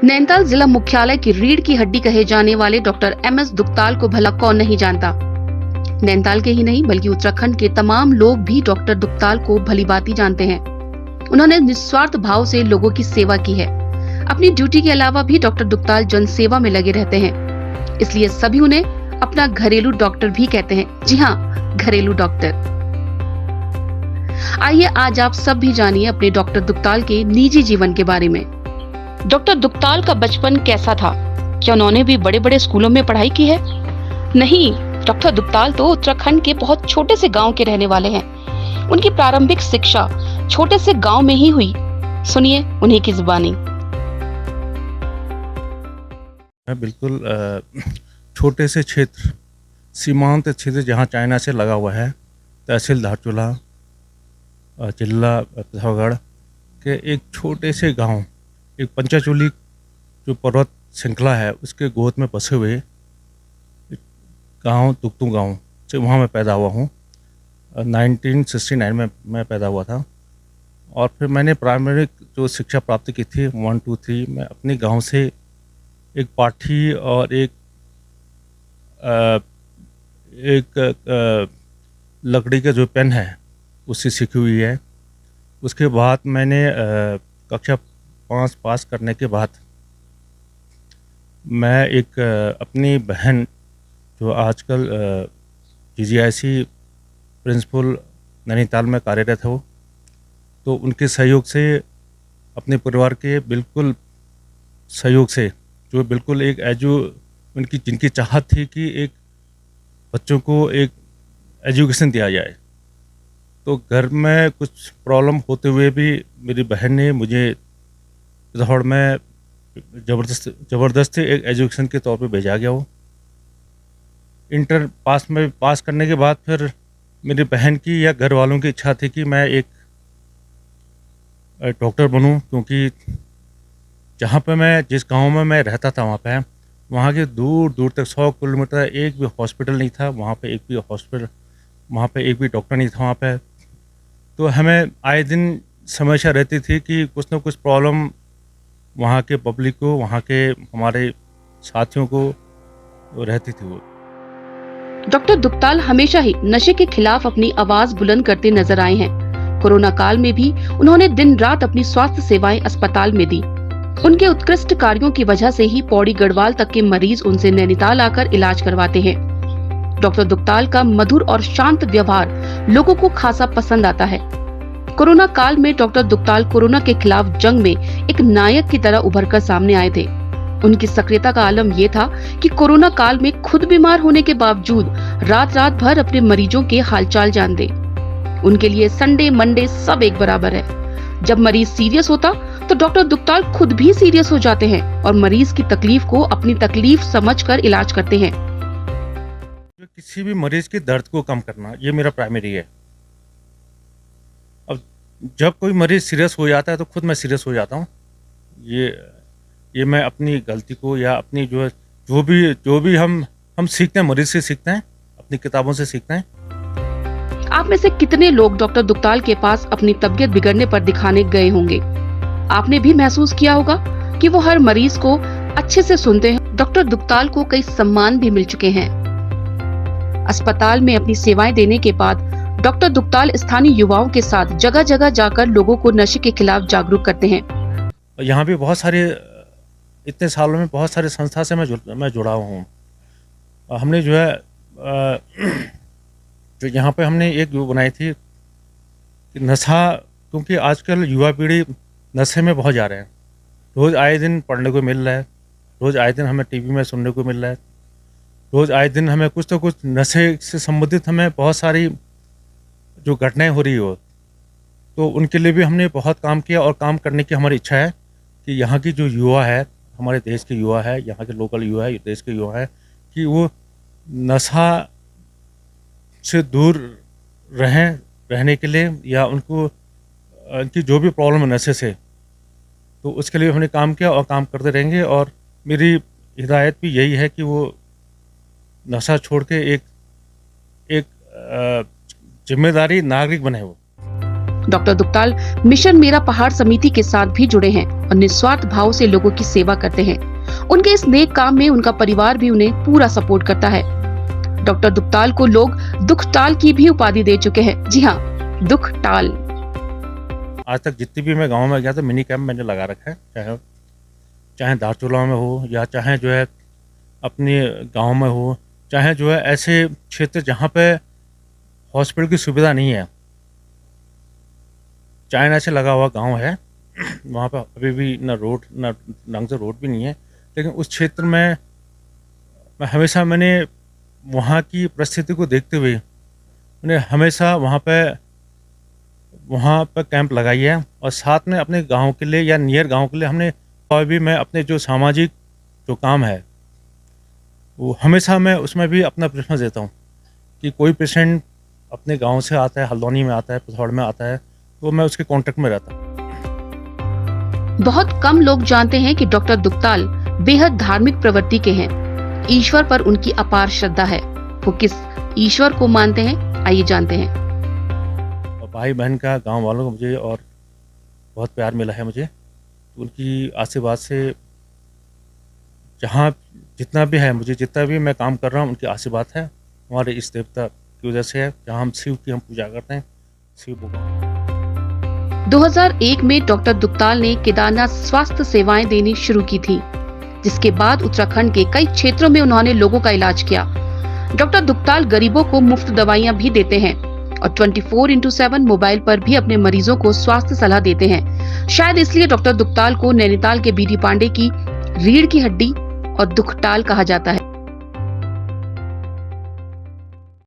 नैनीताल जिला मुख्यालय की रीढ़ की हड्डी कहे जाने वाले डॉक्टर एमएस दुक्ताल को भला कौन नहीं जानता। नैनीताल के ही नहीं बल्कि उत्तराखंड के तमाम लोग भी डॉक्टर दुक्ताल को भलीभांति जानते हैं। उन्होंने निस्वार्थ भाव से लोगों की सेवा की है। अपनी ड्यूटी के अलावा भी डॉक्टर दुक्ताल जन सेवा में लगे रहते हैं, इसलिए सभी उन्हें अपना घरेलू डॉक्टर भी कहते हैं। जी हाँ, घरेलू डॉक्टर। आइए आज आप सब भी जानिए अपने डॉक्टर दुक्ताल के निजी जीवन के बारे में। डॉक्टर दुक्ताल का बचपन कैसा था? क्या उन्होंने भी बड़े बड़े स्कूलों में पढ़ाई की है? नहीं, डॉक्टर दुक्ताल तो उत्तराखंड के बहुत छोटे से गांव के रहने वाले हैं। उनकी प्रारंभिक शिक्षा छोटे से गांव में ही हुई। सुनिए उन्हीं की जुबानी। मैं बिल्कुल छोटे से क्षेत्र, सीमांत क्षेत्र जहाँ चाइना से लगा हुआ है, तहसील धारचूला, जिला पिथौरागढ़ के एक छोटे से गांव, एक पंचाचूली जो पर्वत श्रृंखला है उसके गोद में बसे हुए गांव दुक्तू गांव से वहाँ मैं पैदा हुआ हूँ। 1969 में मैं पैदा हुआ था और फिर मैंने प्राइमरी जो शिक्षा प्राप्त की थी 1, 2, 3 मैं अपने गांव से एक पाठी और एक लकड़ी का जो पेन है उससे सीखी हुई है। उसके बाद मैंने कक्षा 5 पास करने के बाद मैं एक अपनी बहन जो आजकल GGIC प्रिंसिपल नैनीताल में कार्यरत हो, तो उनके सहयोग से, अपने परिवार के बिल्कुल सहयोग से, जो बिल्कुल एक उनकी जिनकी चाहत थी कि एक बच्चों को एक एजुकेशन दिया जाए, तो घर में कुछ प्रॉब्लम होते हुए भी मेरी बहन ने मुझे पिथौरागढ़ में ज़बरदस्ती एक एजुकेशन के तौर पे भेजा गया हो। इंटर पास करने के बाद फिर मेरी बहन की या घर वालों की इच्छा थी कि मैं एक डॉक्टर बनूं, क्योंकि जहाँ पे मैं जिस गांव में मैं रहता था वहाँ के दूर दूर तक 100 किलोमीटर एक भी हॉस्पिटल नहीं था। वहाँ पे एक भी डॉक्टर नहीं था वहाँ पे। तो हमें आए दिन समस्या रहती थी कि कुछ ना कुछ प्रॉब्लम वहाँ के पब्लिक को, वहाँ के हमारे साथियों को रहती थी। वो डॉक्टर दुक्ताल हमेशा ही नशे के खिलाफ अपनी आवाज बुलंद करते नजर आए हैं। कोरोना काल में भी उन्होंने दिन रात अपनी स्वास्थ्य सेवाएं अस्पताल में दी। उनके उत्कृष्ट कार्यों की वजह से ही पौड़ी गढ़वाल तक के मरीज उनसे नैनीताल आकर इलाज करवाते हैं। डॉक्टर दुक्ताल का मधुर और शांत व्यवहार लोगों को खासा पसंद आता है। कोरोना काल में डॉक्टर दुक्ताल कोरोना के खिलाफ जंग में एक नायक की तरह उभरकर सामने आए थे। उनकी सक्रियता का आलम ये था कि कोरोना काल में खुद बीमार होने के बावजूद रात भर अपने मरीजों के हालचाल जान दे। उनके लिए संडे मंडे सब एक बराबर है। जब मरीज सीरियस होता तो डॉक्टर दुक्ताल खुद भी सीरियस हो जाते हैं और मरीज की तकलीफ को अपनी तकलीफ समझकर इलाज करते हैं। किसी भी मरीज के दर्द को कम करना, ये मेरा प्राइमरी है। अब जब कोई मरीज सीरियस हो जाता है तो खुद मैं सीरियस हो जाता हूँ। ये मैं अपनी गलती को या अपनी जो भी हम सीखते हैं, मरीज से सीखते हैं, अपनी किताबों से सीखते हैं। आप में से कितने लोग डॉक्टर दुक्ताल के पास अपनी तबीयत बिगड़ने पर दिखाने गए होंगे? आपने भी महसूस किया होगा कि वो हर मरीज को अच्छे से सुनते हैं। डॉक्टर दुक्ताल को कई सम्मान भी मिल चुके हैं। अस्पताल में अपनी सेवाएं देने के बाद डॉक्टर दुक्ताल स्थानीय युवाओं के साथ जगह जगह जाकर लोगों को नशे के खिलाफ जागरूक करते हैं। यहाँ भी बहुत सारे, इतने सालों में बहुत सारे संस्था से मैं जुड़ा हुआ हूँ। हमने जो है जो यहाँ पे हमने एक जो बनाई थी कि नशा, क्योंकि आजकल युवा पीढ़ी नशे में बहुत जा रहे हैं। रोज़ आए दिन पढ़ने को मिल रहा है, रोज़ आए दिन हमें टीवी में सुनने को मिल रहा है, रोज़ आए दिन हमें कुछ तो कुछ नशे से संबंधित हमें बहुत सारी जो घटनाएं हो रही हो। तो उनके लिए भी हमने बहुत काम किया और काम करने की हमारी इच्छा है कि यहाँ की जो युवा है, हमारे देश के युवा है, यहाँ के लोकल युवा है, देश के युवा है, कि वो नशा से दूर रहने के लिए, या उनकी जो भी प्रॉब्लम है नशे से, तो उसके लिए हमने काम किया और काम करते रहेंगे। और मेरी हिदायत भी यही है कि वो नशा छोड़ के एक जिम्मेदारी नागरिक बने। वो डॉक्टर दुक्ताल मिशन मेरा पहाड़ समिति के साथ भी जुड़े हैं और निस्वार्थ भाव से लोगों की सेवा करते हैं। उनके इस नेक काम में उनका परिवार भी उन्हें पूरा सपोर्ट करता है। डॉक्टर दुक्ताल को लोग दुखटाल की भी उपाधि दे चुके हैं। जी हाँ, दुखटाल। आज तक जितनी भी मैं गांव में गया तो मिनी कैंप मैंने लगा रखा है, चाहे धारचूला में हो या चाहे जो है अपने गांव में हो, चाहे जो है ऐसे क्षेत्र जहां पे हॉस्पिटल की सुविधा नहीं है। चाइना से लगा हुआ गांव है, वहाँ पर अभी भी ना रोड ना ढंग से रोड भी नहीं है, लेकिन उस क्षेत्र में मैंने वहाँ की परिस्थिति को देखते हुए मैंने हमेशा वहाँ पे कैंप लगाई है। और साथ में अपने गांव के लिए या नियर गांव के लिए हमने और भी मैं अपने जो सामाजिक जो काम है वो हमेशा मैं उसमें भी अपना प्रेफरेंस देता हूँ कि कोई पेशेंट अपने गांव से आता है, हल्द्वानी में आता है, पिथौरागढ़ में आता है, तो मैं उसके कांटेक्ट में रहता हूँ। बहुत कम लोग जानते हैं कि डॉक्टर दुक्ताल बेहद धार्मिक प्रवृत्ति के हैं। ईश्वर पर उनकी अपार श्रद्धा है। वो किस ईश्वर को मानते हैं, आइए जानते हैं। और भाई बहन का, गांव वालों को मुझे और बहुत प्यार मिला है मुझे। तो उनकी आशीर्वाद से जहाँ जितना भी है, मुझे जितना भी मैं काम कर रहा हूँ, उनकी आशीर्वाद है। हमारे इस देवता की वजह से है, जहाँ हम शिव की हम पूजा करते हैं, शिव भगवान। 2001 में डॉक्टर दुक्ताल ने केदारनाथ स्वास्थ्य सेवाएं देनी शुरू की थी, जिसके बाद उत्तराखंड के कई क्षेत्रों में उन्होंने लोगों का इलाज किया। डॉक्टर दुक्ताल गरीबों को मुफ्त दवाइयां भी देते हैं और 24/7 मोबाइल पर भी अपने मरीजों को स्वास्थ्य सलाह देते हैं। शायद इसलिए डॉक्टर दुक्ताल को नैनीताल के बीडी पांडे की रीढ़ की हड्डी और दुखटाल कहा जाता है।